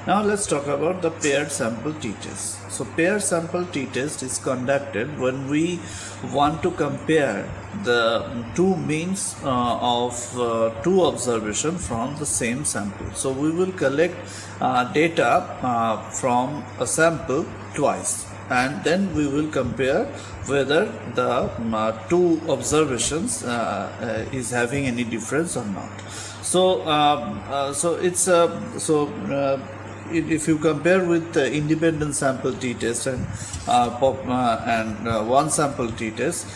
Now let's talk about the paired sample t-test. So paired sample t-test is conducted when we want to compare the two means of two observations from the same sample. So we will collect data from a sample twice, and then we will compare whether the two observations is having any difference or not. If you compare with the independent sample t-test and one sample t-test,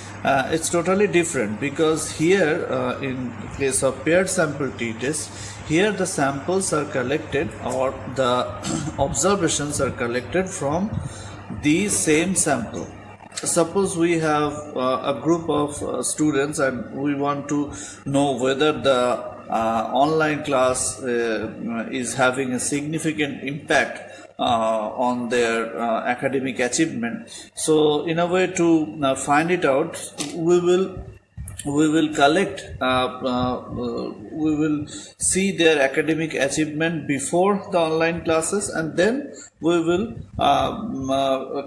it's totally different, because here in case of paired sample t-test, here the samples are collected, or the observations are collected from the same sample. Suppose we have a group of students, and we want to know whether the online class is having a significant impact on their academic achievement. So in a way to find it out, we will collect we will see their academic achievement before the online classes, and then we will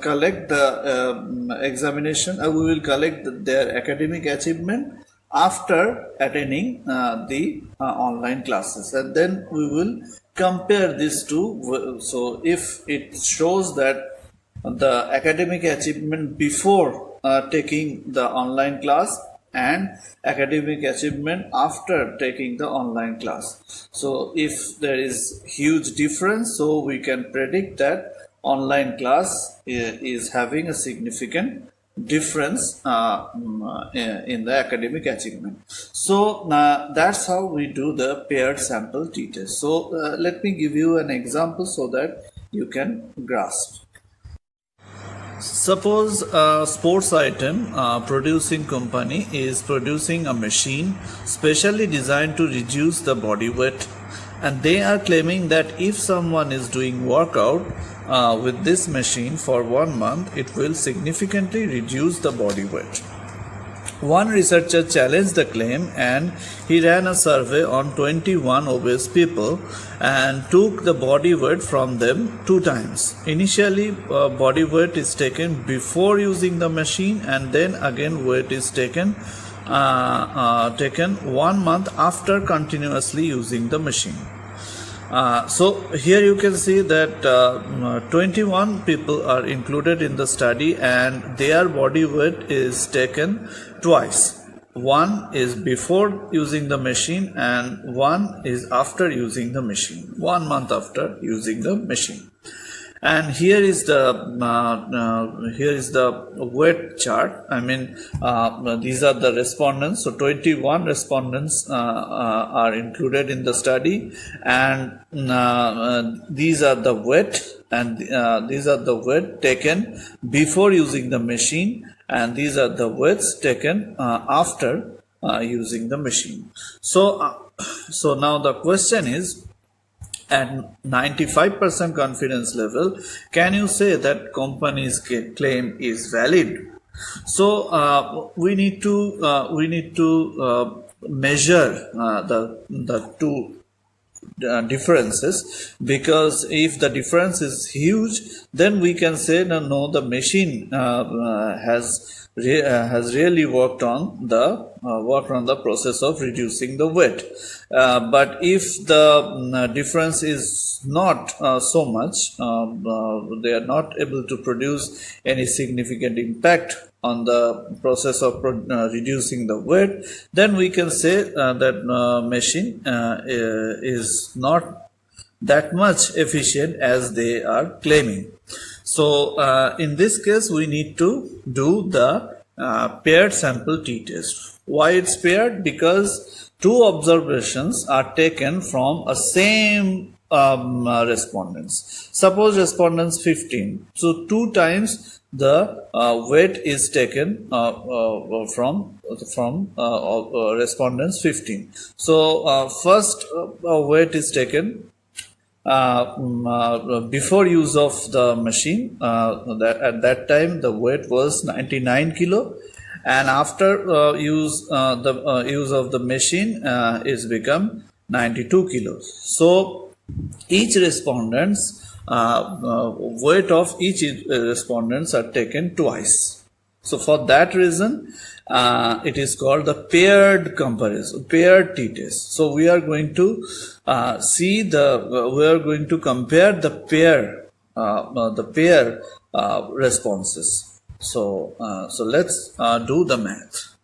collect the examination, we will collect their academic achievement after attending the online classes, and then we will compare these two. So if it shows that the academic achievement before taking the online class and academic achievement after taking the online class, so if there is huge difference, so we can predict that online class is having a significant difference in the academic achievement. So that's how we do the paired sample t-test. So let me give you an example so that you can grasp. Suppose a sports item producing company is producing a machine specially designed to reduce the body weight, and they are claiming that if someone is doing workout with this machine for 1 month, it will significantly reduce the body weight. One researcher challenged the claim, and he ran a survey on 21 obese people and took the body weight from them 2 times. Initially, body weight is taken before using the machine, and then again weight is taken 1 month after continuously using the machine. So here you can see that 21 people are included in the study, and their body weight is taken twice. One is before using the machine, and one is after using the machine, 1 month after using the machine. And here is the weight chart. I mean, these are the respondents. So 21 respondents are included in the study, and these are the weight, and these are the weight taken before using the machine, and these are the weights taken after using the machine. So now the question is, at 95% confidence level, can you say that company's claim is valid? So we need to measure the two differences, because if the difference is huge, then we can say no, the machine has really worked on the process of reducing the weight. But if the difference is not so much, they are not able to produce any significant impact on the process of reducing the weight, then we can say that machine is not that much efficient as they are claiming. So in this case, we need to do the paired sample t-test. Why it's paired? Because two observations are taken from a same respondents. Suppose respondents 15. So 2 times the weight is taken from respondents 15. So first weight is taken before use of the machine. At that time the weight was 99 kilo, and after use of the machine is become 92 kilos. So each respondent's weight of each respondents are taken twice. So for that reason, it is called the paired comparison, paired t-test. So we are going to we are going to compare the pair responses. So let's do the math.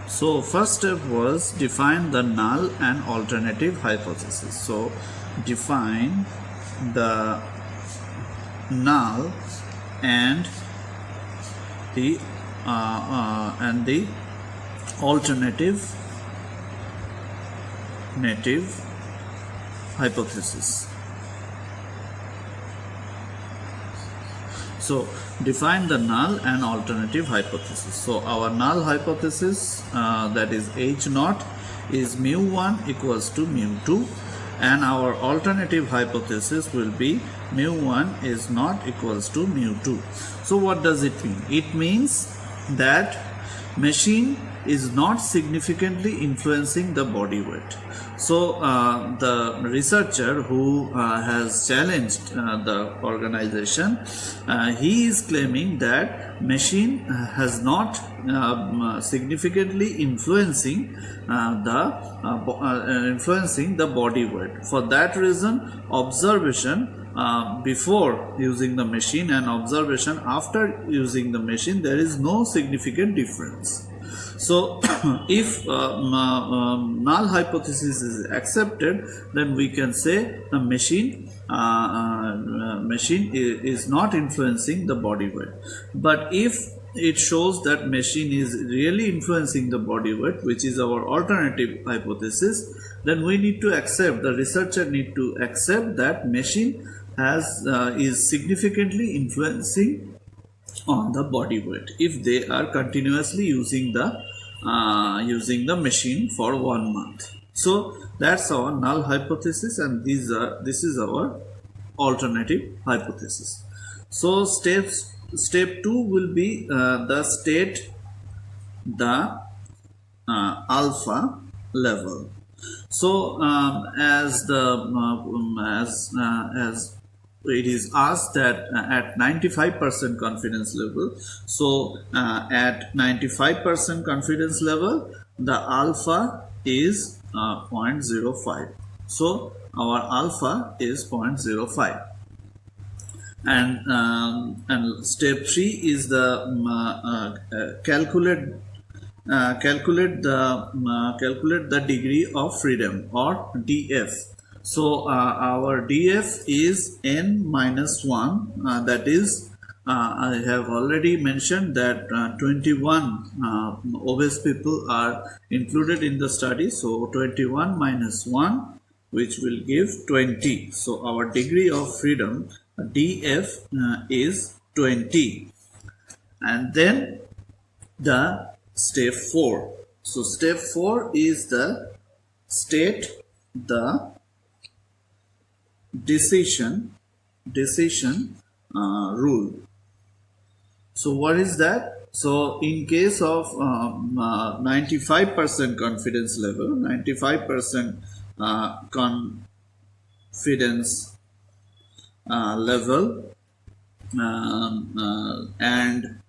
So first step was define the null and alternative hypothesis. So define the null and the alternative hypothesis. So define the null and alternative hypothesis. So our null hypothesis, that is H naught, is mu1 equals to mu2, and our alternative hypothesis will be mu1 is not equals to mu2. So what does it mean? It means that machine is not significantly influencing the body weight. So the researcher who has challenged the organization, he is claiming that machine has not significantly influencing the body weight. For that reason, observation before using the machine and observation after using the machine, there is no significant difference. So if null hypothesis is accepted, then we can say the machine is not influencing the body weight. But if it shows that machine is really influencing the body weight, which is our alternative hypothesis, then we need to accept, the researcher need to accept that machine is significantly influencing on the body weight if they are continuously using the machine for 1 month. So that's our null hypothesis, and this is our alternative hypothesis. So step 2 will be the alpha level. So as it is asked that at 95% confidence level, so at 95% confidence level, the alpha is 0.05. So our alpha is 0.05. And step 3 is the calculate the degree of freedom, or DF. So our DF is n-1, that is I have already mentioned that 21 obese people are included in the study. So 21 minus 1, which will give 20. So our degree of freedom, DF, is 20. And then the step 4. So step 4 is the decision rule. So what is that? So in case of 95% confidence level, 95% confidence level, and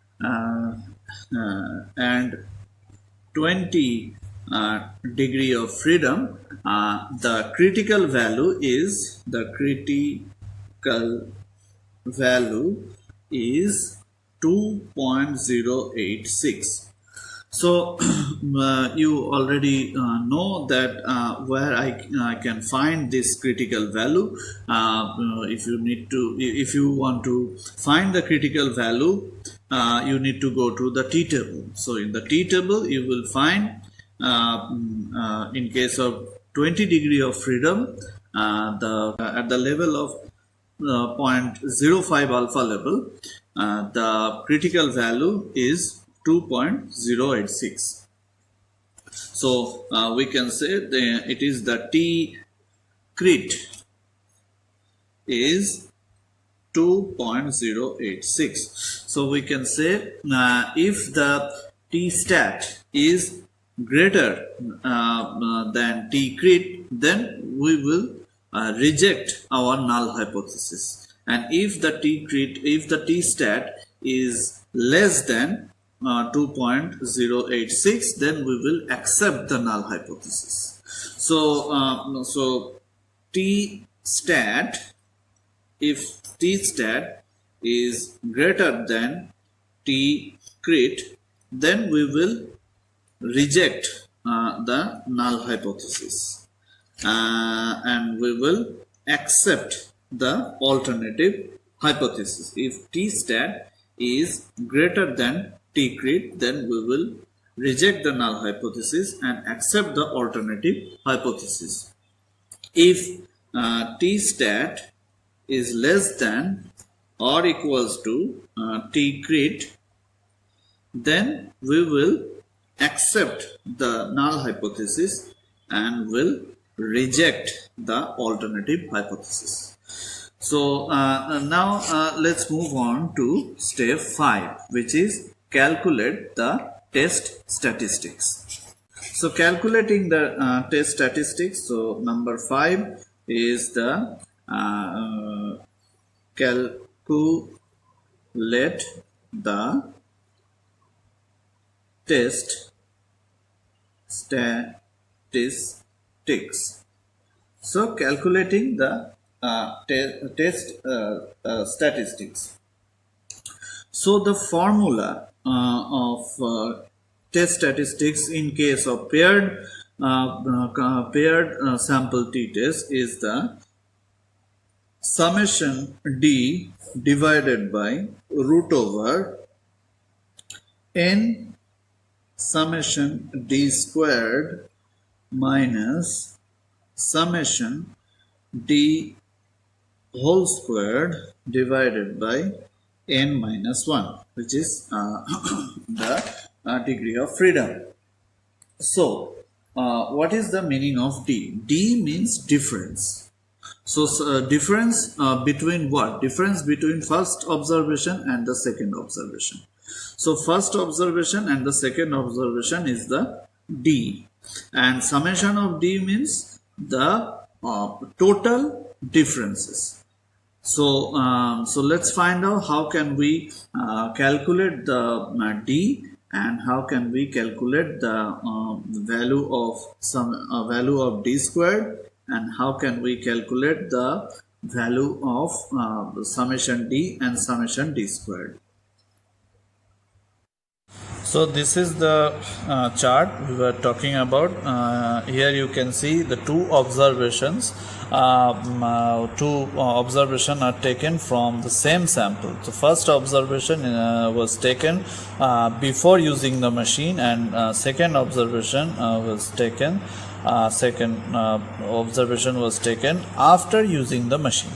20 degree of freedom, the critical value is 2.086. So you already know that where I can find this critical value. If you want to find the critical value, you need to go to the T table. So in the T table, you will find in case of 20 degree of freedom, at the level of 0.05 alpha level, the critical value is 2.086. So we can say it is the T crit is 2.086. So we can say if the T stat is greater than T crit, then we will reject our null hypothesis. And if the t stat is less than 2.086, then we will accept the null hypothesis. So t stat, if t stat is greater than t crit, then we will reject the null hypothesis, and we will accept the alternative hypothesis. If t stat is greater than t crit, then we will reject the null hypothesis and accept the alternative hypothesis. If t stat is less than or equals to t crit, then we will accept the null hypothesis and will reject the alternative hypothesis. So now let's move on to step 5, which is calculate the test statistics. So calculating the test statistics, so number 5 is the calculate the test statistics. So calculating the test statistics. So the formula of test statistics in case of paired sample t-test is the summation d divided by root over n summation d squared minus summation d whole squared divided by n minus 1, which is the degree of freedom. So what is the meaning of d? D means difference. So difference between what? Difference between first observation and the second observation. So first observation and the second observation is the d, and summation of d means the total differences. So so let's find out how can we calculate the d, and how can we calculate the value of value of d squared, and how can we calculate the value of summation d and summation d squared. So this is the chart we were talking about. Here you can see the two observations. Two observations are taken from the same sample. The first observation was taken before using the machine, and second observation was taken after using the machine.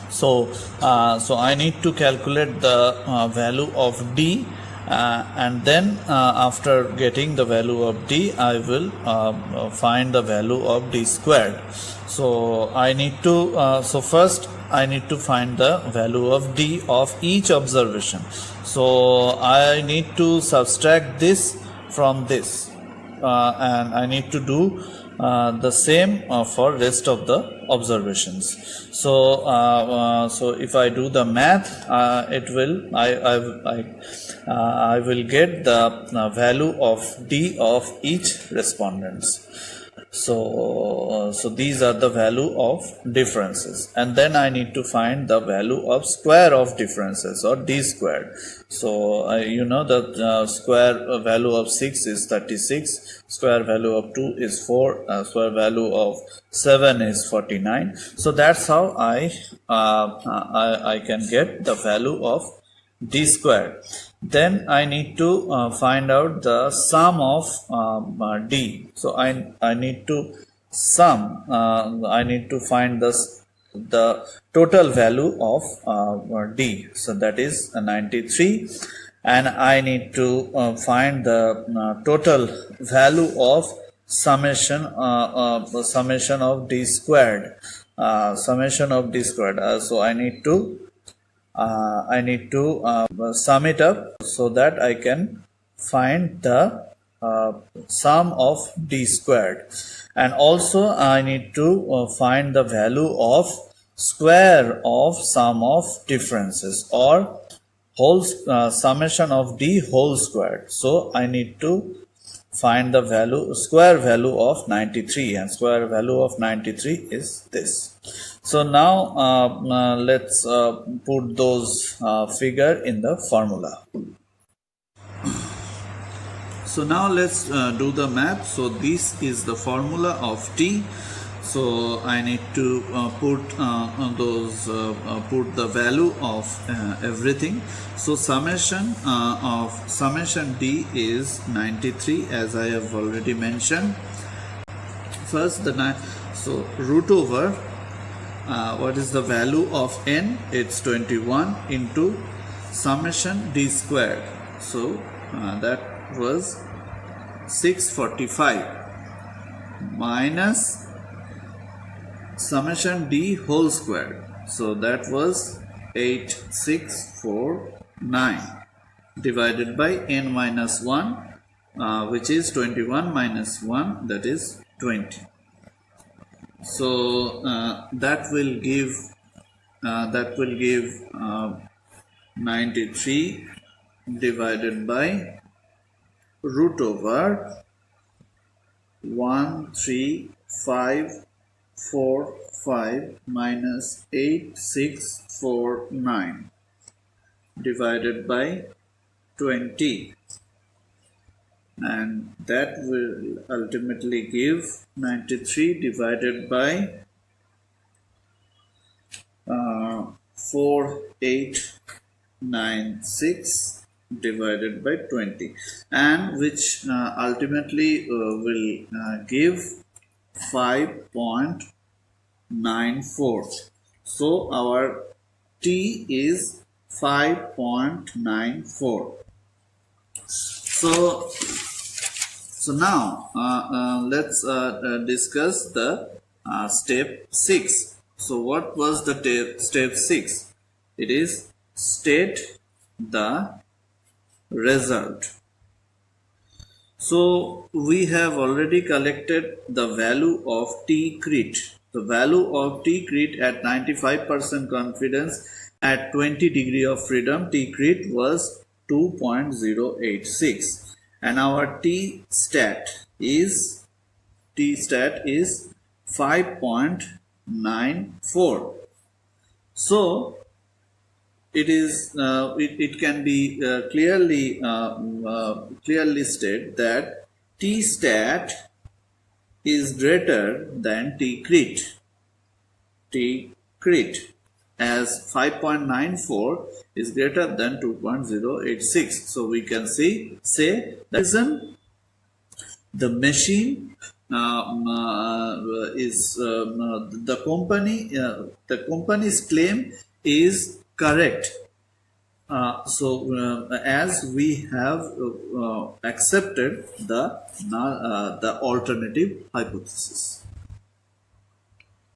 So I need to calculate the value of d. And then after getting the value of d, I will find the value of d squared. So I need to first I need to find the value of d of each observation. So I need to subtract this from this, and I need to do the same for rest of the observations. So if I do the math, it will I will get the value of d of each respondents. So these are the value of differences, and then I need to find the value of square of differences, or d squared. So you know that square value of 6 is 36, square value of 2 is 4, square value of 7 is 49. So that's how I can get the value of d squared. Then I need to find out the sum of d. So I need to sum. I need to find the total value of d. So that is 93, and I need to find the total value of summation of d squared. So I need to sum it up so that I can find the sum of d squared, and also I need to find the value of square of sum of differences, or whole summation of d whole squared. So I need to find the square value of 93, and square value of 93 is this. So now let's put those figure in the formula. So now let's do the math. So this is the formula of t. So I need to put the value of everything. So summation d is 93, as I have already mentioned. First so root over what is the value of n? It's 21 into summation d squared. So that was 645 minus summation d whole squared. So that was 8649 divided by n minus 1, which is 21 minus 1, that is 20. So that will give 93 divided by root over 13545 minus 8649 divided by 20, and that will ultimately give 93 divided by 4896 divided by 20, and which ultimately will give 5.94. So our t is 5.94. So now let's discuss the step 6. So what was the step 6? It is state the result. So we have already collected the value of t cret. The value of t cret at 95% confidence at 20 degree of freedom, t cret was 2.086, and our t stat is 5.94. So it is it can be clearly stated that t stat is greater than t cret. T cret as 5.94 is greater than 2.086. So we can say the reason the machine is the company's claim is correct. As we have accepted the alternative hypothesis.